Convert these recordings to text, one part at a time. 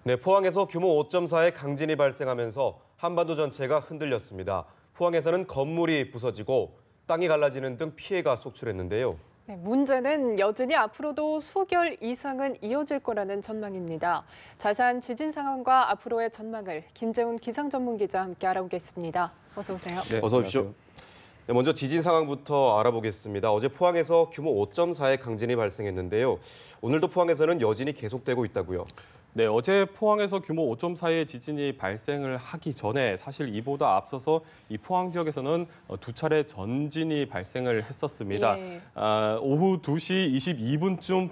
네, 포항에서 규모 5.4의 강진이 발생하면서 한반도 전체가 흔들렸습니다. 포항에서는 건물이 부서지고 땅이 갈라지는 등 피해가 속출했는데요. 네, 문제는 여전히 앞으로도 수개월 이상은 이어질 거라는 전망입니다. 자세한 지진 상황과 앞으로의 전망을 김재훈 기상전문기자와 함께 알아보겠습니다. 어서 오세요. 네, 어서 오십시오. 네, 먼저 지진 상황부터 알아보겠습니다. 어제 포항에서 규모 5.4의 강진이 발생했는데요. 오늘도 포항에서는 여진이 계속되고 있다고요. 네, 어제 포항에서 규모 5.4의 지진이 발생을 하기 전에 사실 이보다 앞서서 이 포항 지역에서는 두 차례 전진이 발생을 했었습니다. 예. 오후 2시 22분쯤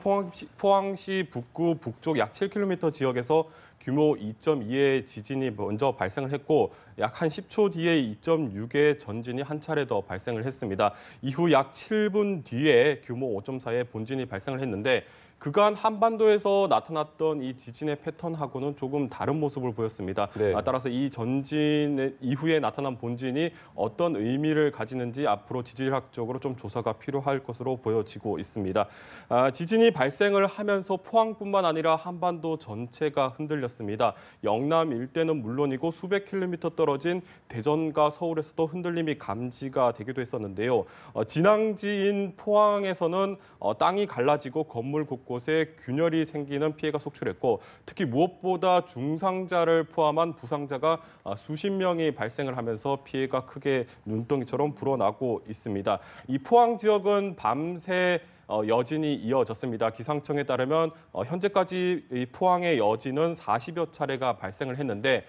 포항시 북구 북쪽 약 7km 지역에서 규모 2.2의 지진이 먼저 발생을 했고 약 한 10초 뒤에 2.6의 전진이 한 차례 더 발생을 했습니다. 이후 약 7분 뒤에 규모 5.4의 본진이 발생을 했는데 그간 한반도에서 나타났던 이 지진의 패턴하고는 조금 다른 모습을 보였습니다. 네. 따라서 이 전진 이후에 나타난 본진이 어떤 의미를 가지는지 앞으로 지질학적으로 좀 조사가 필요할 것으로 보여지고 있습니다. 지진이 발생을 하면서 포항뿐만 아니라 한반도 전체가 흔들렸습니다. 영남 일대는 물론이고 수백 킬로미터 떨어진 대전과 서울에서도 흔들림이 감지가 되기도 했었는데요. 진앙지인 포항에서는 땅이 갈라지고 건물 곳곳에 균열이 생기는 피해가 속출했고 특히 무엇보다 중상자를 포함한 부상자가 수십 명이 발생을 하면서 피해가 크게 눈덩이처럼 불어나고 있습니다. 이 포항 지역은 밤새 여진이 이어졌습니다. 기상청에 따르면 현재까지 이 포항의 여진은 40여 차례가 발생을 했는데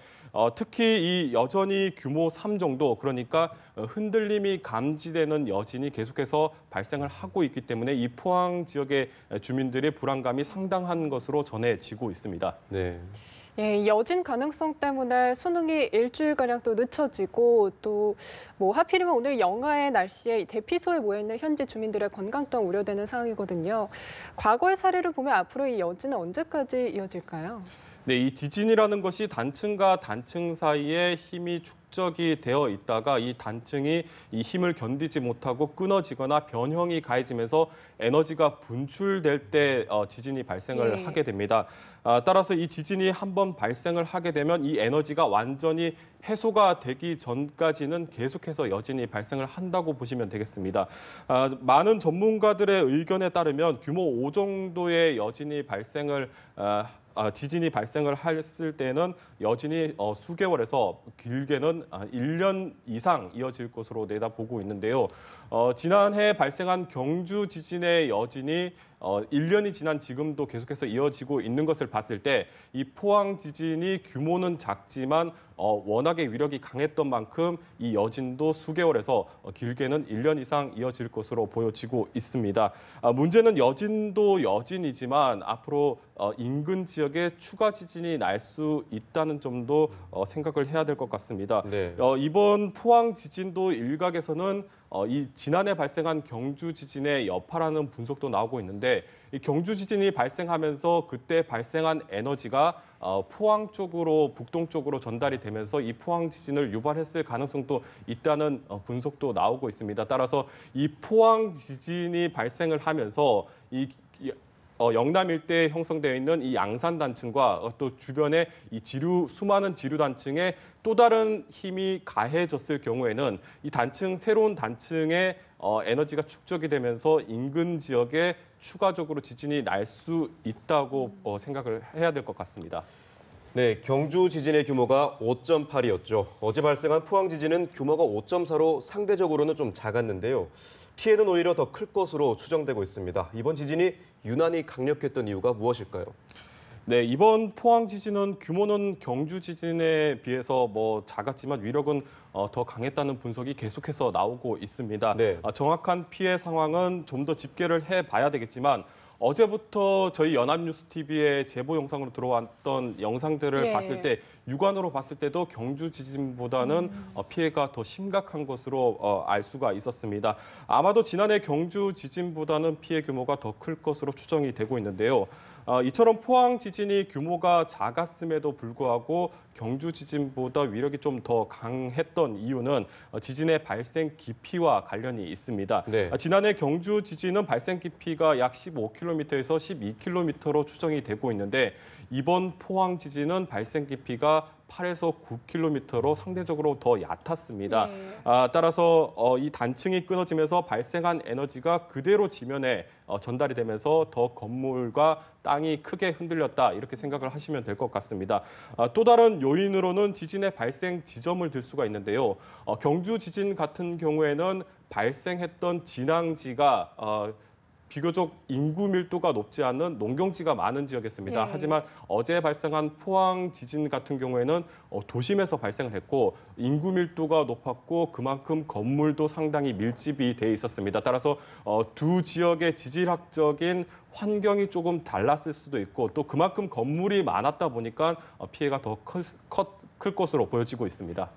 특히 이 여전히 규모 3 정도 그러니까 흔들림이 감지되는 여진이 계속해서 발생을 하고 있기 때문에 이 포항 지역의 주민들의 불안감이 상당한 것으로 전해지고 있습니다. 네. 예, 여진 가능성 때문에 수능이 일주일가량 또 늦춰지고 또 뭐 하필이면 오늘 영하의 날씨에 대피소에 모여있는 현지 주민들의 건강 또한 우려되는 상황이거든요. 과거의 사례를 보면 앞으로 이 여진은 언제까지 이어질까요? 네, 이 지진이라는 것이 단층과 단층 사이에 힘이 축적이 되어 있다가 이 단층이 이 힘을 견디지 못하고 끊어지거나 변형이 가해지면서 에너지가 분출될 때 지진이 발생을 하게 됩니다. 따라서 이 지진이 한번 발생을 하게 되면 이 에너지가 완전히 해소가 되기 전까지는 계속해서 여진이 발생을 한다고 보시면 되겠습니다. 많은 전문가들의 의견에 따르면 규모 5 정도의 여진이 지진이 발생을 했을 때는 여진이 수개월에서 길게는 1년 이상 이어질 것으로 내다보고 있는데요. 지난해 발생한 경주 지진의 여진이 1년이 지난 지금도 계속해서 이어지고 있는 것을 봤을 때 이 포항 지진이 규모는 작지만 워낙에 위력이 강했던 만큼 이 여진도 수개월에서 길게는 1년 이상 이어질 것으로 보여지고 있습니다. 문제는 여진도 여진이지만 앞으로 인근 지역에 추가 지진이 날 수 있다는 점도 생각을 해야 될 것 같습니다. 네. 이번 포항 지진도 일각에서는 이 지난해 발생한 경주 지진의 여파라는 분석도 나오고 있는데 이 경주 지진이 발생하면서 그때 발생한 에너지가 포항 쪽으로 북동쪽으로 전달이 되면서 이 포항 지진을 유발했을 가능성도 있다는 분석도 나오고 있습니다. 따라서 이 포항 지진이 발생을 하면서 영남 일대에 형성되어 있는 이 양산 단층과 또 주변의 이 수많은 지류 단층에 또 다른 힘이 가해졌을 경우에는 이 새로운 단층에 에너지가 축적이 되면서 인근 지역에 추가적으로 지진이 날 수 있다고 생각을 해야 될 것 같습니다. 네, 경주 지진의 규모가 5.8이었죠. 어제 발생한 포항 지진은 규모가 5.4로 상대적으로는 좀 작았는데요. 피해는 오히려 더 클 것으로 추정되고 있습니다. 이번 지진이 유난히 강력했던 이유가 무엇일까요? 네, 이번 포항 지진은 규모는 경주 지진에 비해서 작았지만 위력은 더 강했다는 분석이 계속해서 나오고 있습니다. 네. 정확한 피해 상황은 좀 더 집계를 해봐야 되겠지만 어제부터 저희 연합뉴스TV의 제보 영상으로 들어왔던 영상들을 예. 봤을 때 육안으로 봤을 때도 경주 지진보다는 피해가 더 심각한 것으로 알 수가 있었습니다. 아마도 지난해 경주 지진보다는 피해 규모가 더 클 것으로 추정이 되고 있는데요. 이처럼 포항 지진이 규모가 작았음에도 불구하고 경주 지진보다 위력이 좀 더 강했던 이유는 지진의 발생 깊이와 관련이 있습니다. 네. 지난해 경주 지진은 발생 깊이가 약 15km에서 12km로 추정이 되고 있는데 이번 포항 지진은 발생 깊이가 8에서 9km로 상대적으로 더 얕았습니다. 네. 따라서 이 단층이 끊어지면서 발생한 에너지가 그대로 지면에 전달이 되면서 더 건물과 땅이 크게 흔들렸다 이렇게 생각을 하시면 될 것 같습니다. 또 다른 요인으로는 지진의 발생 지점을 들 수가 있는데요. 경주 지진 같은 경우에는 발생했던 진앙지가 비교적 인구 밀도가 높지 않은 농경지가 많은 지역이었습니다. 예. 하지만 어제 발생한 포항 지진 같은 경우에는 도심에서 발생을 했고 인구 밀도가 높았고 그만큼 건물도 상당히 밀집이 돼 있었습니다. 따라서 두 지역의 지질학적인 환경이 조금 달랐을 수도 있고 또 그만큼 건물이 많았다 보니까 피해가 더 클 것으로 보여지고 있습니다.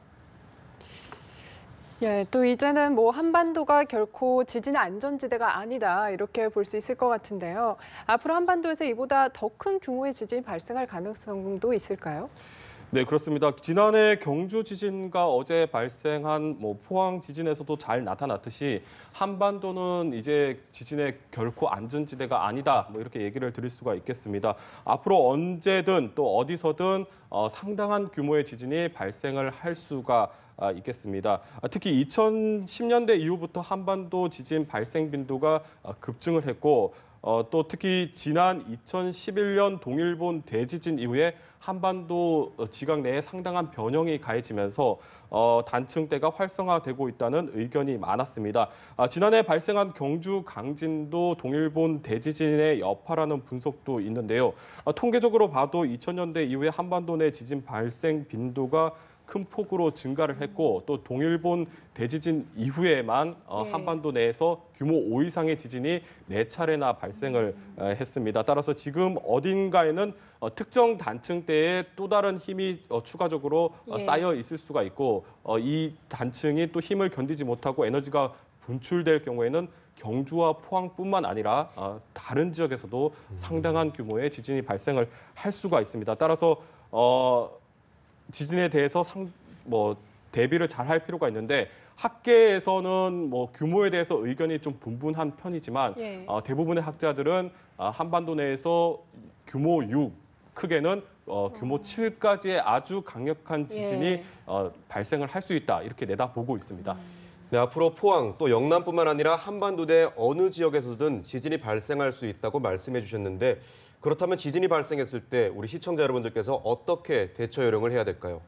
예, 또 이제는 뭐 한반도가 결코 지진 안전지대가 아니다 이렇게 볼 수 있을 것 같은데요. 앞으로 한반도에서 이보다 더 큰 규모의 지진이 발생할 가능성도 있을까요? 네, 그렇습니다. 지난해 경주 지진과 어제 발생한 포항 지진에서도 잘 나타났듯이 한반도는 이제 지진의 결코 안전지대가 아니다. 이렇게 얘기를 드릴 수가 있겠습니다. 앞으로 언제든 또 어디서든 상당한 규모의 지진이 발생을 할 수가 있겠습니다. 특히 2010년대 이후부터 한반도 지진 발생 빈도가 급증을 했고 또 특히 지난 2011년 동일본 대지진 이후에 한반도 지각 내에 상당한 변형이 가해지면서 단층대가 활성화되고 있다는 의견이 많았습니다. 지난해 발생한 경주 강진도 동일본 대지진의 여파라는 분석도 있는데요. 통계적으로 봐도 2000년대 이후에 한반도 내 지진 발생 빈도가 큰 폭으로 증가를 했고 또 동일본 대지진 이후에만 한반도 내에서 규모 5 이상의 지진이 4차례나 발생을 했습니다. 따라서 지금 어딘가에는 특정 단층대에 또 다른 힘이 추가적으로 쌓여 있을 수가 있고 이 단층이 또 힘을 견디지 못하고 에너지가 분출될 경우에는 경주와 포항뿐만 아니라 다른 지역에서도 상당한 규모의 지진이 발생을 할 수가 있습니다. 따라서 지진에 대해서 대비를 잘 할 필요가 있는데 학계에서는 규모에 대해서 의견이 좀 분분한 편이지만 예. 대부분의 학자들은 한반도 내에서 규모 6, 크게는 규모 7까지의 아주 강력한 지진이 예. 발생을 할 수 있다 이렇게 내다보고 있습니다. 네, 앞으로 포항 또 영남뿐만 아니라 한반도 내 어느 지역에서든 지진이 발생할 수 있다고 말씀해 주셨는데 그렇다면 지진이 발생했을 때 우리 시청자 여러분들께서 어떻게 대처 요령을 해야 될까요?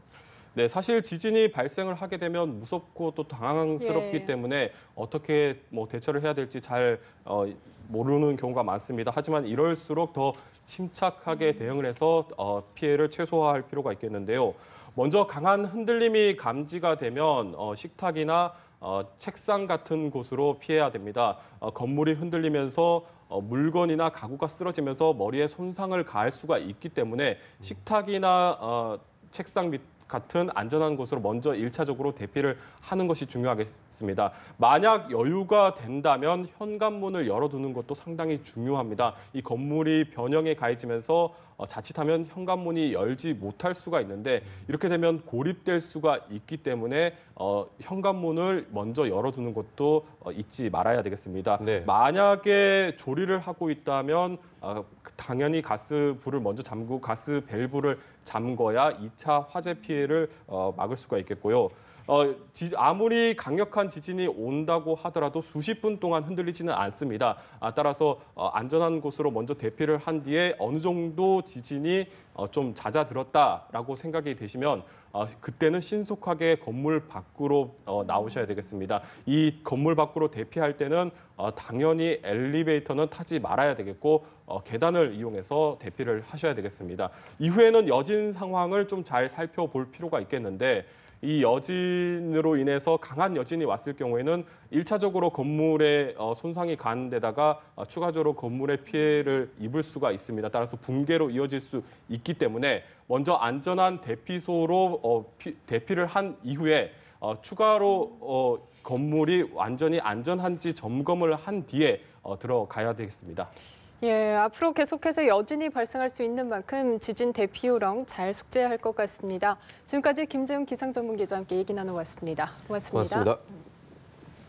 네, 사실 지진이 발생을 하게 되면 무섭고 또 당황스럽기 예. 때문에 어떻게 대처를 해야 될지 잘 모르는 경우가 많습니다. 하지만 이럴수록 더 침착하게 대응을 해서 피해를 최소화할 필요가 있겠는데요. 먼저 강한 흔들림이 감지가 되면 식탁이나 책상 같은 곳으로 피해야 됩니다. 건물이 흔들리면서 물건이나 가구가 쓰러지면서 머리에 손상을 가할 수가 있기 때문에 식탁이나 책상 밑 같은 안전한 곳으로 먼저 1차적으로 대피를 하는 것이 중요하겠습니다. 만약 여유가 된다면 현관문을 열어두는 것도 상당히 중요합니다. 이 건물이 변형에 가해지면서 자칫하면 현관문이 열지 못할 수가 있는데 이렇게 되면 고립될 수가 있기 때문에 현관문을 먼저 열어두는 것도 잊지 말아야 되겠습니다. 네. 만약에 조리를 하고 있다면 당연히 가스불을 먼저 잠그고 가스 밸브를 잠궈야 2차 화재 피해를 막을 수가 있겠고요. 아무리 강력한 지진이 온다고 하더라도 수십 분 동안 흔들리지는 않습니다. 따라서 안전한 곳으로 먼저 대피를 한 뒤에 어느 정도 지진이 좀 잦아들었다라고 생각이 되시면 그때는 신속하게 건물 밖으로 나오셔야 되겠습니다. 이 건물 밖으로 대피할 때는 당연히 엘리베이터는 타지 말아야 되겠고 계단을 이용해서 대피를 하셔야 되겠습니다. 이후에는 여진 상황을 좀 잘 살펴볼 필요가 있겠는데 이 여진으로 인해서 강한 여진이 왔을 경우에는 1차적으로 건물에 손상이 간 데다가 추가적으로 건물에 피해를 입을 수가 있습니다. 따라서 붕괴로 이어질 수 있기 때문에 먼저 안전한 대피소로 대피를 한 이후에 추가로 건물이 완전히 안전한지 점검을 한 뒤에 들어가야 되겠습니다. 예, 앞으로 계속해서 여진이 발생할 수 있는 만큼 지진 대피 요령 잘 숙지해야 할 것 같습니다. 지금까지 김재훈 기상전문기자와 함께 얘기 나눠봤습니다. 고맙습니다. 고맙습니다.